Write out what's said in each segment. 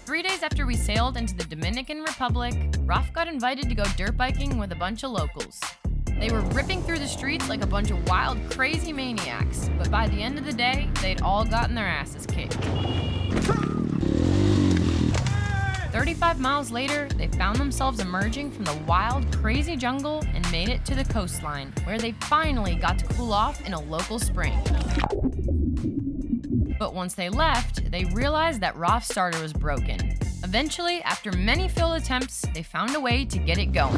3 days after we sailed into the Dominican Republic, Raf got invited to go dirt biking with a bunch of locals. They were ripping through the streets like a bunch of wild, crazy maniacs, but by the end of the day, they'd all gotten their asses kicked. 35 miles later, they found themselves emerging from the wild, crazy jungle and made it to the coastline, where they finally got to cool off in a local spring. But once they left, they realized that Raf's starter was broken. Eventually, after many failed attempts, they found a way to get it going.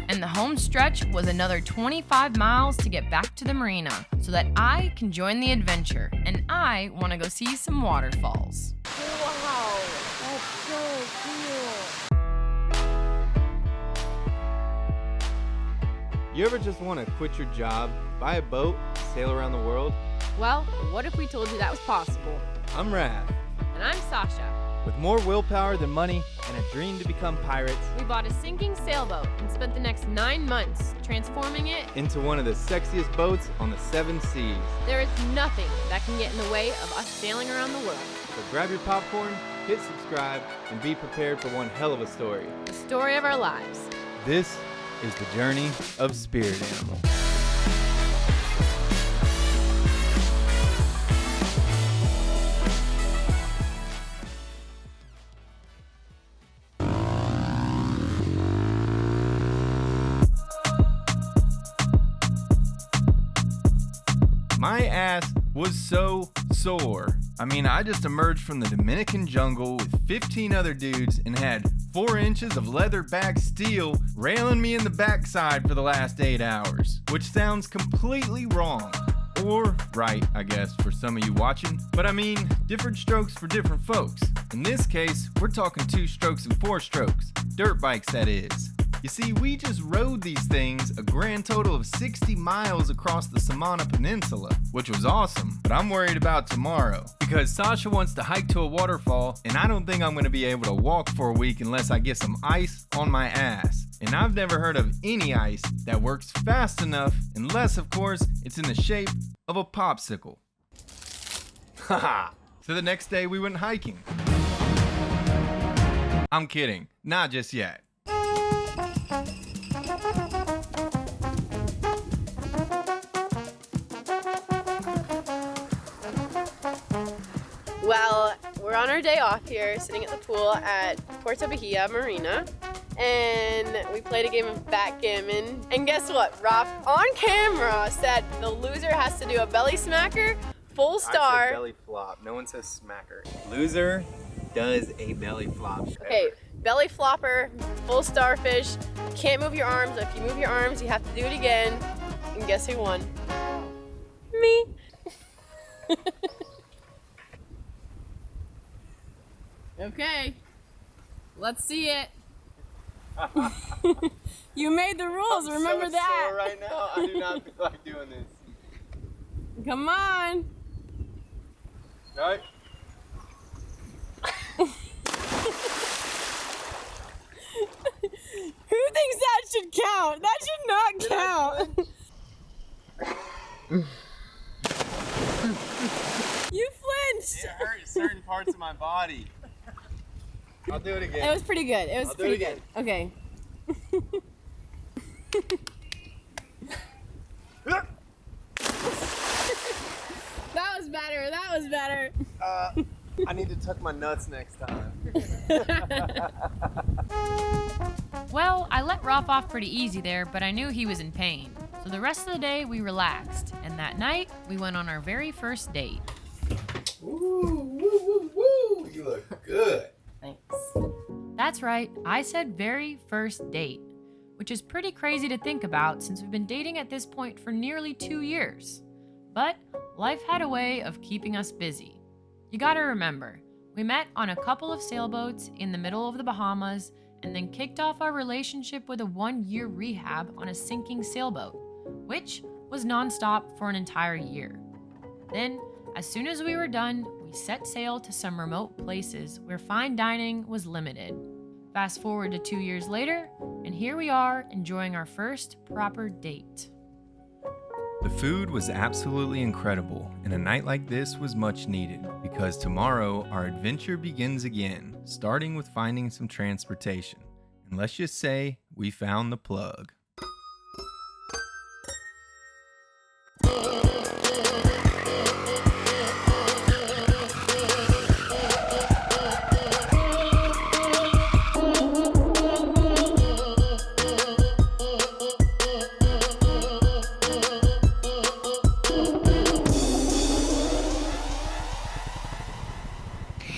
And the home stretch was another 25 miles to get back to the Marina so that I can join the adventure, and I want to go see some waterfalls. Wow, that's so cool. You ever just want to quit your job, buy a boat, sail around the world? Well, what if we told you that was possible? I'm Raph. And I'm Sasha. With more willpower than money and a dream to become pirates, We bought a sinking sailboat and spent the next 9 months transforming it. into one of the sexiest boats on the 7 seas. There is nothing that can get in the way of us sailing around the world. So grab your popcorn, hit subscribe, and be prepared for one hell of a story. The story of our lives. This is the journey of Spirit Animal. My ass was so sore. I mean, I just emerged from the Dominican jungle with 15 other dudes and had 4 inches of leather back steel railing me in the backside for the last 8 hours, which sounds completely wrong. Or right, I guess, for some of you watching. But I mean, different strokes for different folks. In this case, we're talking 2 strokes and 4 strokes. Dirt bikes, that is. You see, we just rode these things a grand total of 60 miles across the Samana Peninsula, which was awesome, but I'm worried about tomorrow, because Sasha wants to hike to a waterfall, and I don't think I'm gonna be able to walk for a week unless I get some ice on my ass. And I've never heard of any ice that works fast enough, unless, of course, it's in the shape of a popsicle. Haha! So the next day we went hiking. I'm kidding, not just yet. Well, we're on our day off here, sitting at the pool at Puerto Bahia Marina, and we played a game of backgammon. And guess what? Raf, on camera, said the loser has to do a belly smacker, full star. I said belly flop. No one says smacker. Loser does a belly flop. Okay, belly flopper, full starfish. Can't move your arms. If you move your arms, you have to do it again. And guess who won? Me. Okay, let's see it. You made the rules, remember so that. Sore right now. I do not feel like doing this. Come on. Right? Who thinks that should count? That should not count. You flinched. It hurt certain parts of my body. I'll do it again. It was pretty good. It was pretty good. Okay. That was better. That was better. I need to tuck my nuts next time. Well, I let Raf off pretty easy there, but I knew he was in pain. So the rest of the day, we relaxed. And that night, we went on our very first date. Woo, woo, woo, woo. You look good. Thanks. That's right, I said very first date, which is pretty crazy to think about since we've been dating at this point for nearly 2 years. But life had a way of keeping us busy. You gotta remember, we met on a couple of sailboats in the middle of the Bahamas and then kicked off our relationship with a 1-year rehab on a sinking sailboat, which was nonstop for an entire year. Then, as soon as we were done, we set sail to some remote places where fine dining was limited. Fast forward to 2 years later, and here we are enjoying our first proper date. The food was absolutely incredible, and a night like this was much needed because tomorrow our adventure begins again, starting with finding some transportation. And let's just say we found the plug.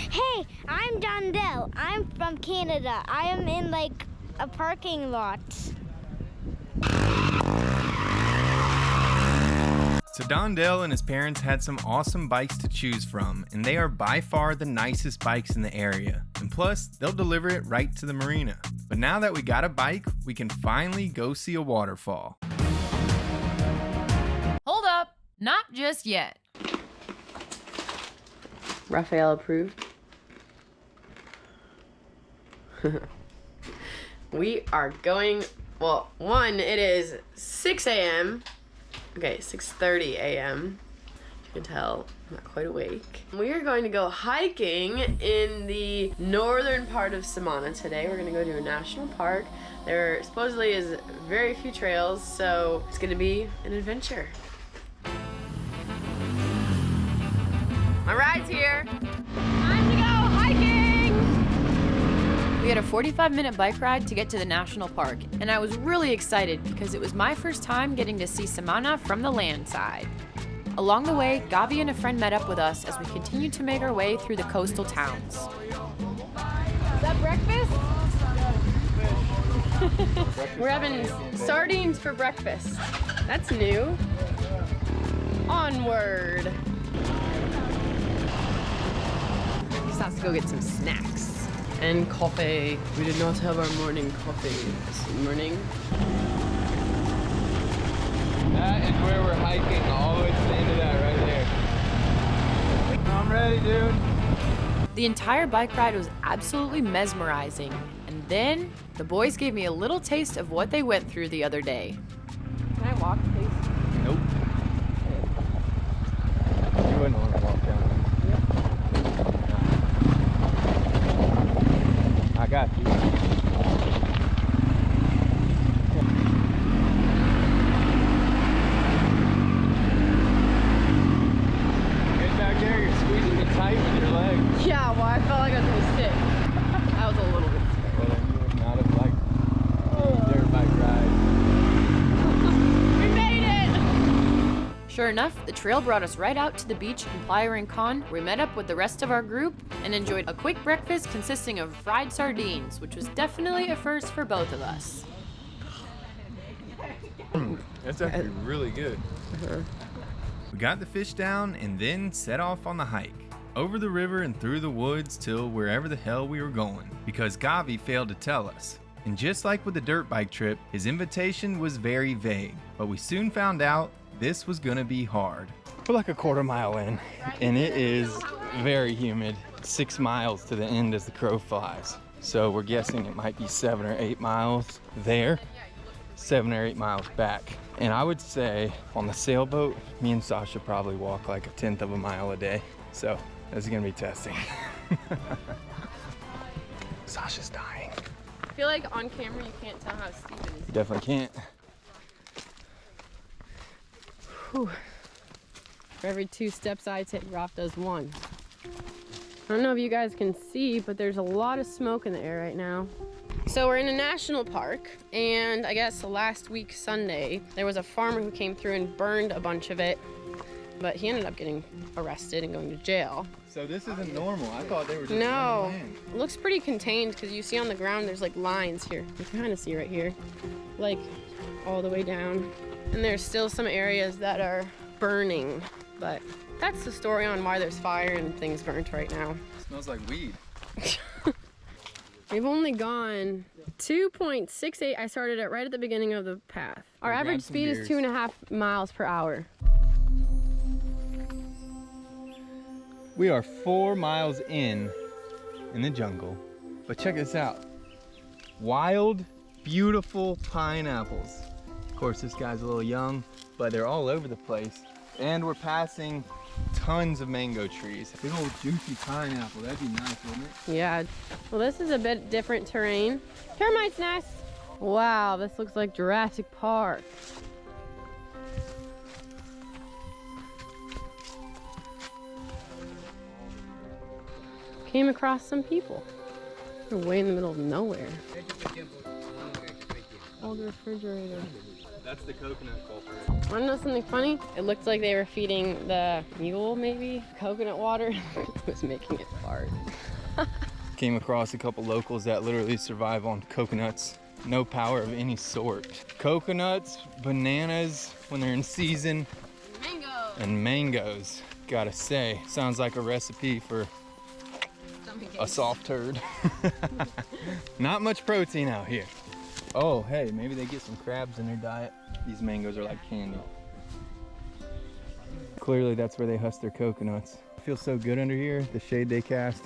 Hey, I'm Dondell. I'm from Canada. I am in like a parking lot. So Dondell and his parents had some awesome bikes to choose from, and they are by far the nicest bikes in the area. And plus, they'll deliver it right to the marina. But now that we got a bike, we can finally go see a waterfall. Hold up, not just yet. Raphael approved. We are going, well, it is 6 a.m. Okay, 6:30 a.m. You can tell I'm not quite awake. We are going to go hiking in the northern part of Samana today. We're gonna go to a national park. There supposedly is very few trails, so it's gonna be an adventure. My ride's here. Time to go hiking! We had a 45-minute bike ride to get to the national park, and I was really excited because it was my first time getting to see Samana from the land side. Along the way, Gavi and a friend met up with us as we continued to make our way through the coastal towns. Is that breakfast? We're having sardines for breakfast. That's new. Onward. Just have to go get some snacks. And coffee. We did not have our morning coffee this morning. That is where we're hiking, all the way to the end of that right there. I'm ready, dude. The entire bike ride was absolutely mesmerizing, and then the boys gave me a little taste of what they went through the other day. Can I walk, please? Nope. You wouldn't want to walk down there. I got you. Get back there, you're squeezing it tight with your legs. Yeah, well, I felt like I was gonna stick. That was a little bit scary. Well, then you would not have liked the dirt bike ride. We made it! Sure enough, the trail brought us right out to the beach in Playa Rincon, where we met up with the rest of our group and enjoyed a quick breakfast consisting of fried sardines, which was definitely a first for both of us. That's actually really good. We got the fish down and then set off on the hike. Over the river and through the woods till wherever the hell we were going, because Gavi failed to tell us. And just like with the dirt bike trip, his invitation was very vague, but we soon found out this was gonna be hard. We're like a quarter mile in, and it is very humid. 6 miles to the end as the crow flies. So we're guessing it might be 7 or 8 miles there, 7 or 8 miles back. And I would say on the sailboat, me and Sasha probably walk like 1/10 of a mile a day. So this is gonna be testing. Sasha's dying. I feel like on camera you can't tell how steep it is. You definitely can't. Whew. For every 2 steps I take, Raph does 1. I don't know if you guys can see, but there's a lot of smoke in the air right now. So we're in a national park, and I guess last week Sunday, there was a farmer who came through and burned a bunch of it, but he ended up getting arrested and going to jail. So this isn't normal. I thought they were just No, running in. it looks pretty contained because you see on the ground there's like lines here. You can kind of see right here, like all the way down. And there's still some areas that are burning, but that's the story on why there's fire and things burnt right now. Smells like weed. We've only gone 2.68. I started it right at the beginning of the path. Our Grab average some speed is beers. 2.5 miles per hour. We are 4 miles in the jungle, but check this out. Wild, beautiful pineapples course, this guy's a little young, but they're all over the place. And we're passing tons of mango trees. Big old juicy pineapple, that'd be nice, wouldn't it? Yeah. Well, this is a bit different terrain. Termites nest. Wow, this looks like Jurassic Park. Came across some people. They're way in the middle of nowhere. Old refrigerator. That's the coconut culprit. Wanna know something funny? It looked like they were feeding the mule, maybe, coconut water. It was making it fart. Came across a couple locals that literally survive on coconuts. No power of any sort. Coconuts, bananas when they're in season, Mango! and mangoes. Gotta say, sounds like a recipe for a soft turd. Not much protein out here. Oh, hey, maybe they get some crabs in their diet. These mangoes are like candy. Clearly that's where they husk their coconuts. It feels so good under here, the shade they cast.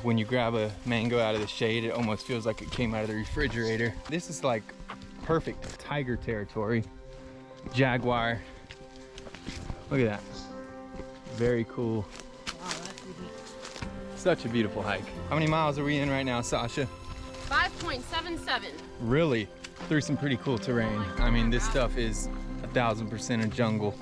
When you grab a mango out of the shade, it almost feels like it came out of the refrigerator. This is like perfect tiger territory. Jaguar. Look at that. Very cool. Wow, that's neat. Such a beautiful hike. How many miles are we in right now, Sasha? 5.77. Really? Through some pretty cool terrain. I mean, this stuff is 1000% a jungle.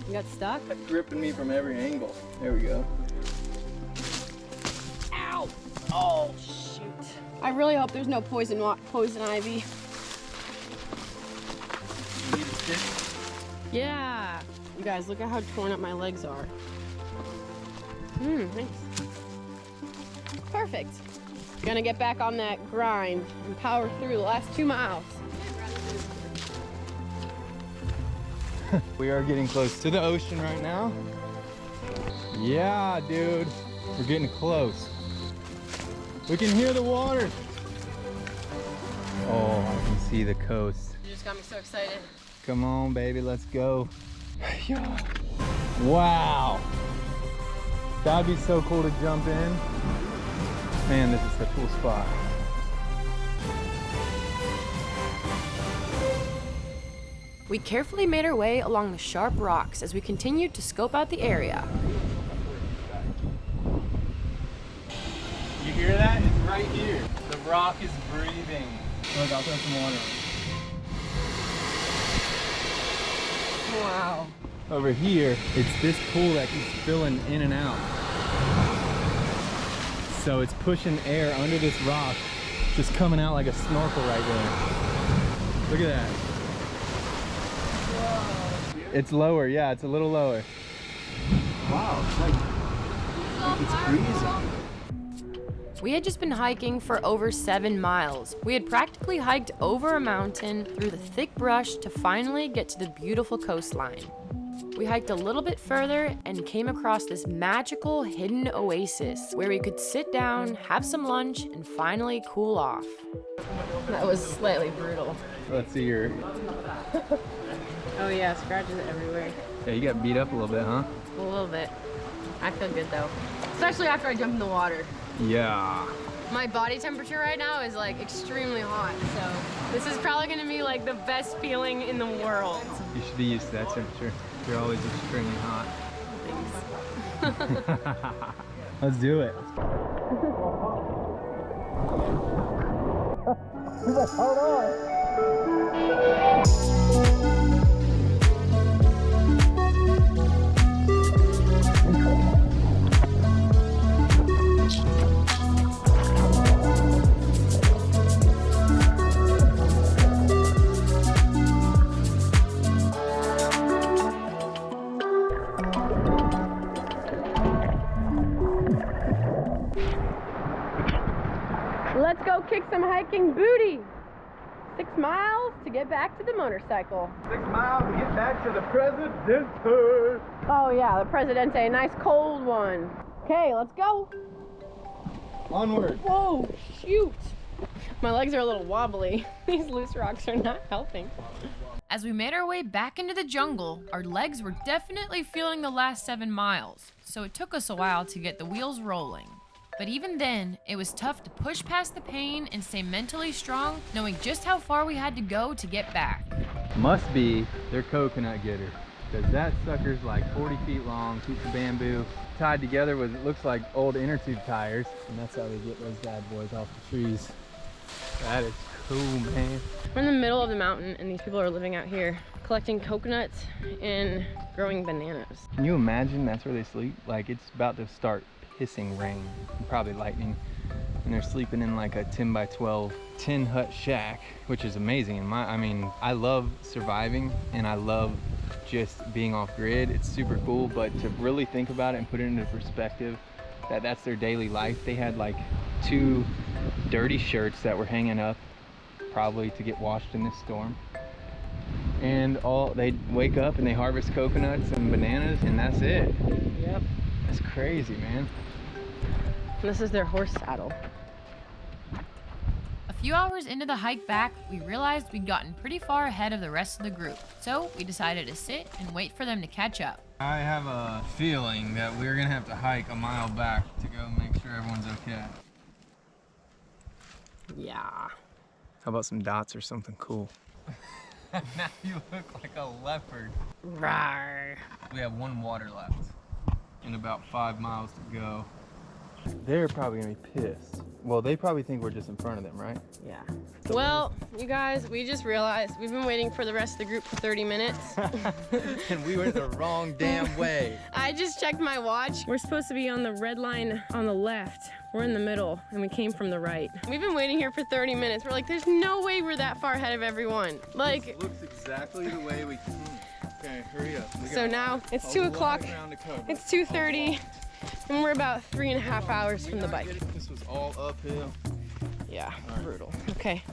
You got stuck? That's gripping me from every angle. There we go. Ow! Oh, shoot. I really hope there's no poison ivy. You need a stick? Yeah. You guys, look at how torn up my legs are. Nice. Perfect. Gonna get back on that grind and power through the last 2 miles. We are getting close to the ocean right now. Yeah, dude. We're getting close. We can hear the water. Oh, I can see the coast. You just got me so excited. Come on, baby, let's go. Wow. That'd be so cool to jump in. Man, this is a cool spot. We carefully made our way along the sharp rocks as we continued to scope out the area. You hear that? It's right here. The rock is breathing. Look, I'll throw some water on. Wow. Over here, it's this pool that keeps filling in and out. So it's pushing air under this rock, just coming out like a snorkel right there. Look at that. Whoa. It's lower, yeah, it's a little lower. Wow, it's breezy. We had just been hiking for over 7 miles. We had practically hiked over a mountain through the thick brush to finally get to the beautiful coastline. We hiked a little bit further and came across this magical hidden oasis where we could sit down, have some lunch, and finally cool off. That was slightly brutal. Let's see your... Oh yeah, scratches everywhere. Yeah, you got beat up a little bit, huh? A little bit. I feel good though. Especially after I jump in the water. Yeah. My body temperature right now is like extremely hot, so this is probably gonna be like the best feeling in the world. You should be used to that temperature. You're always extremely hot. Thanks. Let's do it. Hold on. Let's go kick some hiking booty. 6 miles to get back to the motorcycle. 6 miles to get back to the Presidente. Oh yeah, the Presidente, nice cold one. Okay, let's go. Onward. Whoa, shoot. My legs are a little wobbly. These loose rocks are not helping. As we made our way back into the jungle, our legs were definitely feeling the last 7 miles, so it took us a while to get the wheels rolling. But even then, it was tough to push past the pain and stay mentally strong, knowing just how far we had to go to get back. Must be their coconut getter, because that sucker's like 40 feet long, piece of bamboo, tied together with, it looks like old inner tube tires, and that's how they get those bad boys off the trees. That is cool, man. We're in the middle of the mountain and these people are living out here collecting coconuts and growing bananas. Can you imagine that's where they sleep? Like, it's about to start pissing rain, and probably lightning, and they're sleeping in like a 10 by 12 tin hut shack, which is amazing. And I mean, I love surviving and I love just being off grid. It's super cool, but to really think about it and put it into perspective, that's their daily life. They had like 2 dirty shirts that were hanging up, probably to get washed in this storm. And they wake up and they harvest coconuts and bananas, and that's it. Yep. That's crazy, man. This is their horse saddle. A few hours into the hike back, we realized we'd gotten pretty far ahead of the rest of the group, so we decided to sit and wait for them to catch up. I have a feeling that we're gonna have to hike a mile back to go make sure everyone's okay. Yeah. How about some dots or something cool? Now you look like a leopard. Rawr. We have 1 water left and about 5 miles to go. They're probably gonna be pissed. Well, they probably think we're just in front of them, right? Yeah. Well, you guys, we just realized we've been waiting for the rest of the group for 30 minutes. And we went the wrong damn way. I just checked my watch. We're supposed to be on the red line on the left. We're in the middle, and we came from the right. We've been waiting here for 30 minutes. We're like, there's no way we're that far ahead of everyone. Like, This looks exactly the way we came. Okay, hurry up. so now it's 2 o'clock. It's 2:30, and we're about 3.5 hours from the bike. This was all uphill. Yeah, brutal. Okay.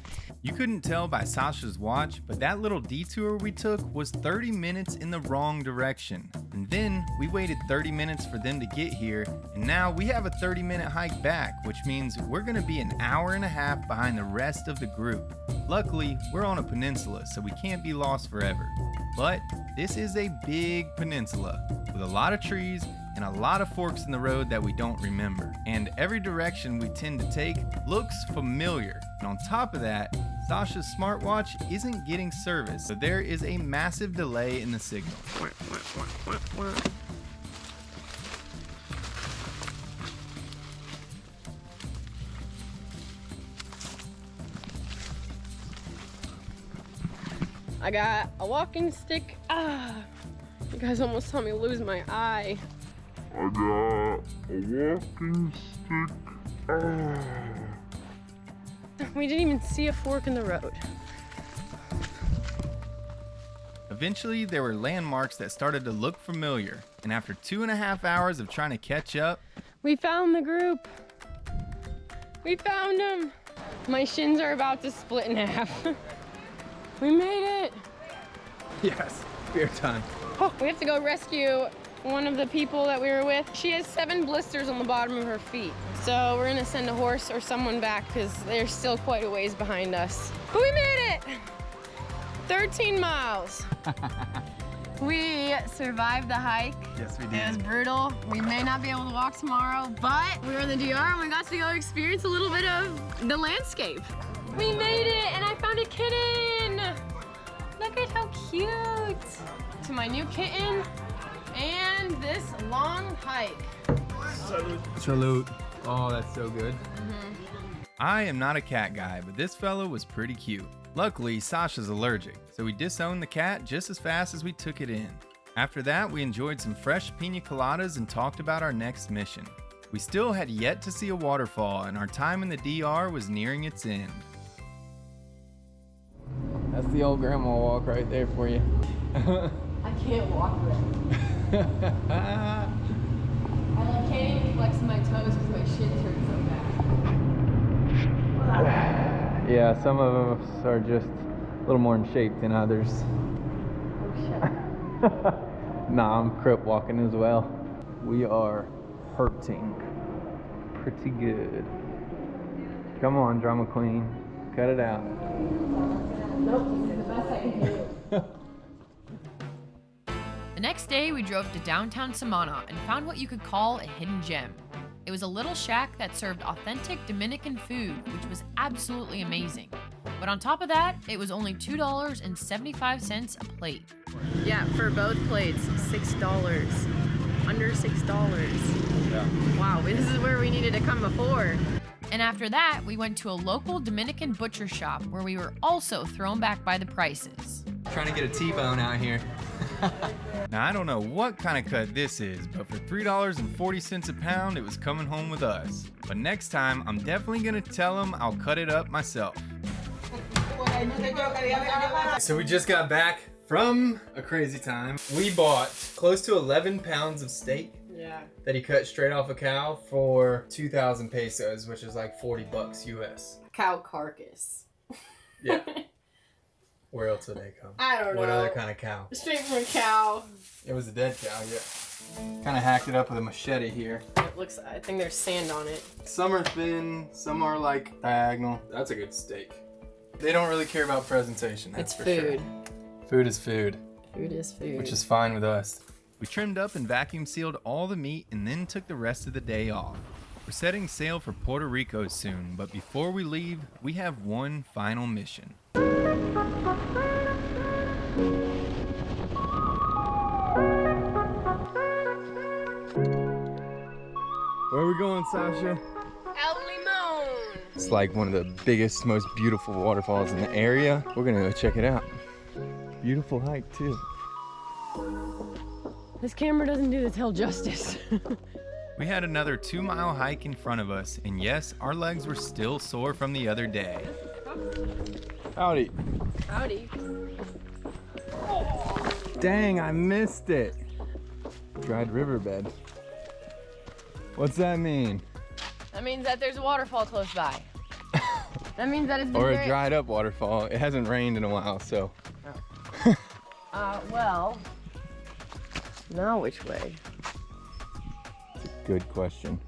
You couldn't tell by Sasha's watch, but that little detour we took was 30 minutes in the wrong direction. And then we waited 30 minutes for them to get here, and now we have a 30-minute hike back, which means we're gonna be an hour and a half behind the rest of the group. Luckily, we're on a peninsula, so we can't be lost forever. But this is a big peninsula with a lot of trees and a lot of forks in the road that we don't remember. And every direction we tend to take looks familiar. And on top of that, Sasha's smartwatch isn't getting service, so there is a massive delay in the signal. I got a walking stick. You guys almost saw me lose my eye. I got a walking stick. We didn't even see a fork in the road. Eventually, there were landmarks that started to look familiar, and after 2.5 hours of trying to catch up, We found the group. We found them. My shins are about to split in half. We made it. yes, beer time. Oh, we have to go rescue one of the people that we were with. She has 7 blisters on the bottom of her feet. So we're gonna send a horse or someone back because they're still quite a ways behind us. But we made it! 13 miles. We survived the hike. Yes, we It was did. brutal. We may not be able to walk tomorrow, but we were in the DR and we got to go experience a little bit of the landscape. We made it, and I found a kitten. Look at how cute. To my new kitten and this long hike. Salute. Oh, that's so good. I am not a cat guy, but this fella was pretty cute. Luckily, Sasha's allergic, so we disowned the cat just as fast as we took it in. After that, we enjoyed some fresh pina coladas and talked about our next mission. We still had yet to see a waterfall, and our time in the DR was nearing its end. That's the old grandma walk right there for you. I can't walk right. I can't even flex my toes because my shins hurt so bad. Yeah, some of us are just a little more in shape than others. Oh shit. Nah, I'm crip walking as well. We are hurting pretty good. Come on, drama queen. Cut it out. Nope, this is the best I can do. The next day, we drove to downtown Samana and found what you could call a hidden gem. It It was a little shack that served authentic Dominican food, which was absolutely amazing. But on top of that, it was only $2.75 a plate. Yeah, for both plates, $6. Under $6. Yeah. Wow, this is where we needed to come before. And after that, we went to a local Dominican butcher shop where we were also thrown back by the prices. Trying to get a T-bone out here. Now, I don't know what kind of cut this is, but for $3.40 a pound, it was coming home with us. But next time, I'm definitely gonna tell him I'll cut it up myself. So we just got back from a crazy time. We bought close to 11 pounds of steak. Yeah. That he cut straight off a cow for 2,000 pesos, which is like 40 bucks US. Cow carcass. Yeah. Where else would they come? I don't know. What other kind of cow? Straight from a cow. It was a dead cow, yeah. Kind of hacked it up with a machete here. It looks, I think there's sand on it. Some are thin, some are like diagonal. That's a good steak. They don't really care about presentation, that's It's for sure. food. Food is food. Food is food. Which is fine with us. We trimmed up and vacuum sealed all the meat and then took the rest of the day off. We're setting sail for Puerto Rico soon, but before we leave, we have one final mission. Where are we going, Sasha? El Limon. It's like one of the biggest, most beautiful waterfalls in the area. We're gonna go check it out. Beautiful hike too. This camera doesn't do the tail justice. We had another 2-mile hike in front of us, and yes, our legs were still sore from the other day. Howdy. Howdy. Dang, I missed it. Dried riverbed. What's that mean? That means that there's a waterfall close by. That means that it's been Or a very... dried up waterfall. It hasn't rained in a while, so. Well, now which way? Good question.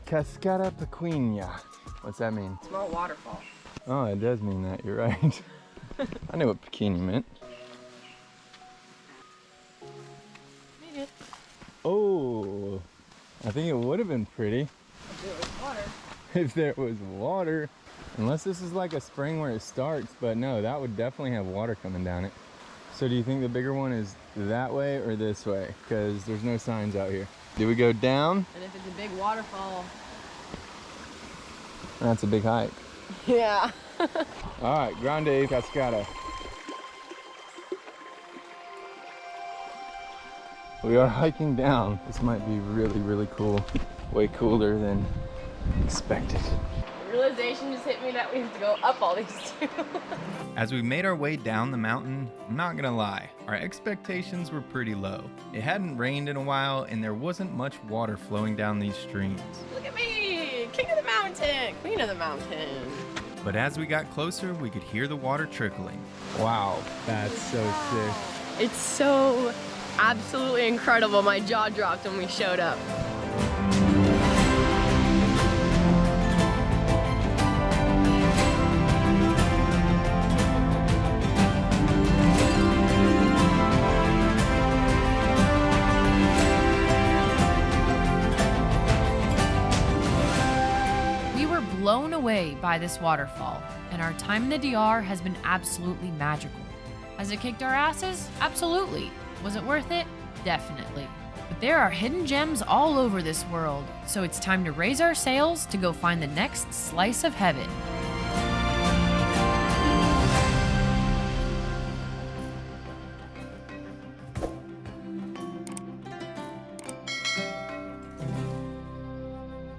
Cascada Pequeña. What's that mean? Small waterfall. Oh, it does mean that. You're right. I knew what pequeña meant. Made it. Oh, I think it would have been pretty If there was water. if there was water. Unless this is like a spring where it starts, but no, that would definitely have water coming down it. So do you think the bigger one is that way or this way? Because there's no signs out here. Do we go down? And if it's a big waterfall. That's a big hike. Yeah. All right, Grande Cascada. We are hiking down. This might be really, really cool. Way cooler than expected. The realization just hit me that we have to go up all these two. As we made our way down the mountain, I'm not gonna lie, our expectations were pretty low. It hadn't rained in a while and there wasn't much water flowing down these streams. Look at me! King of the mountain! Queen of the mountain. But as we got closer, we could hear the water trickling. Wow, that's so sick. It's so absolutely incredible. My jaw dropped when we showed up. Blown away by this waterfall, and our time in the DR has been absolutely magical. Has it kicked our asses? Absolutely. Was it worth it? Definitely. But there are hidden gems all over this world, so it's time to raise our sails to go find the next slice of heaven.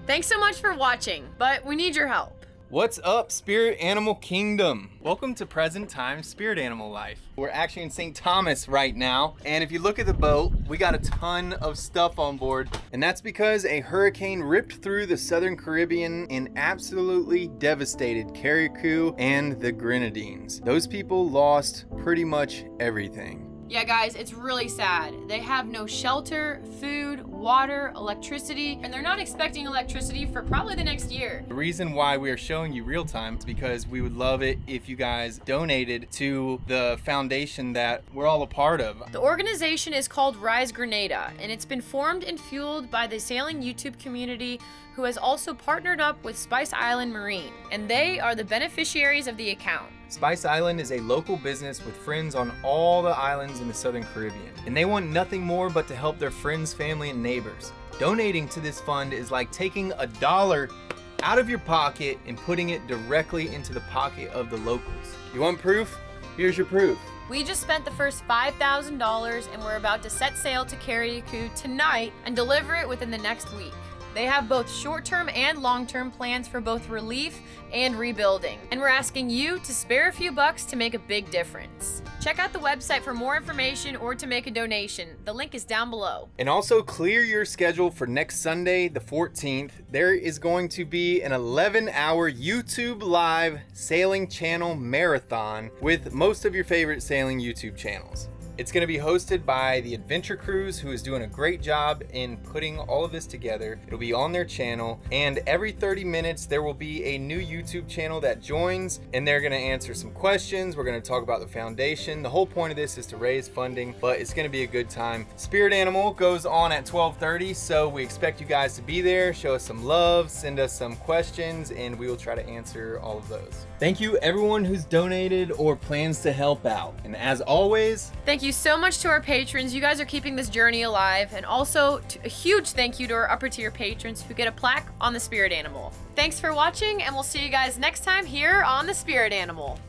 Thanks so much for watching, but we need your help. What's up, Spirit Animal Kingdom? Welcome to present time Spirit Animal Life. We're actually in St. Thomas right now, and if you look at the boat, we got a ton of stuff on board, and that's because a hurricane ripped through the Southern Caribbean and absolutely devastated Carriacou and the Grenadines. Those people lost pretty much everything. Yeah, guys, it's really sad. They have no shelter, food, water, electricity, and they're not expecting electricity for probably the next year. The reason why we are showing you real time is because we would love it if you guys donated to the foundation that we're all a part of. The organization is called Rise Grenada, and it's been formed and fueled by the sailing YouTube community, who has also partnered up with Spice Island Marine, and they are the beneficiaries of the account. Spice Island is a local business with friends on all the islands in the Southern Caribbean, and they want nothing more but to help their friends, family, and neighbors. Donating to this fund is like taking $1 out of your pocket and putting it directly into the pocket of the locals. You want proof? Here's your proof. We just spent the first $5,000, and we're about to set sail to Carriacou tonight and deliver it within the next week. They have both short-term and long-term plans for both relief and rebuilding. And we're asking you to spare a few bucks to make a big difference. Check out the website for more information or to make a donation. The link is down below. And also clear your schedule for next Sunday, the 14th. There is going to be an 11-hour YouTube live sailing channel marathon with most of your favorite sailing YouTube channels. It's going to be hosted by the Adventure Cruise, who is doing a great job in putting all of this together. It'll be on their channel, and every 30 minutes there will be a new YouTube channel that joins, and they're going to answer some questions. We're going to talk about the foundation. The whole point of this is to raise funding, but it's going to be a good time. Spirit Animal goes on at 12:30, so we expect you guys to be there. Show us some love, send us some questions, and we will try to answer all of those. Thank you everyone who's donated or plans to help out. And as always, Thank you so much to our patrons. You guys are keeping this journey alive. And also a huge thank you to our upper tier patrons who get a plaque on the Spirit Animal. Thanks for watching, and we'll see you guys next time here on the Spirit Animal.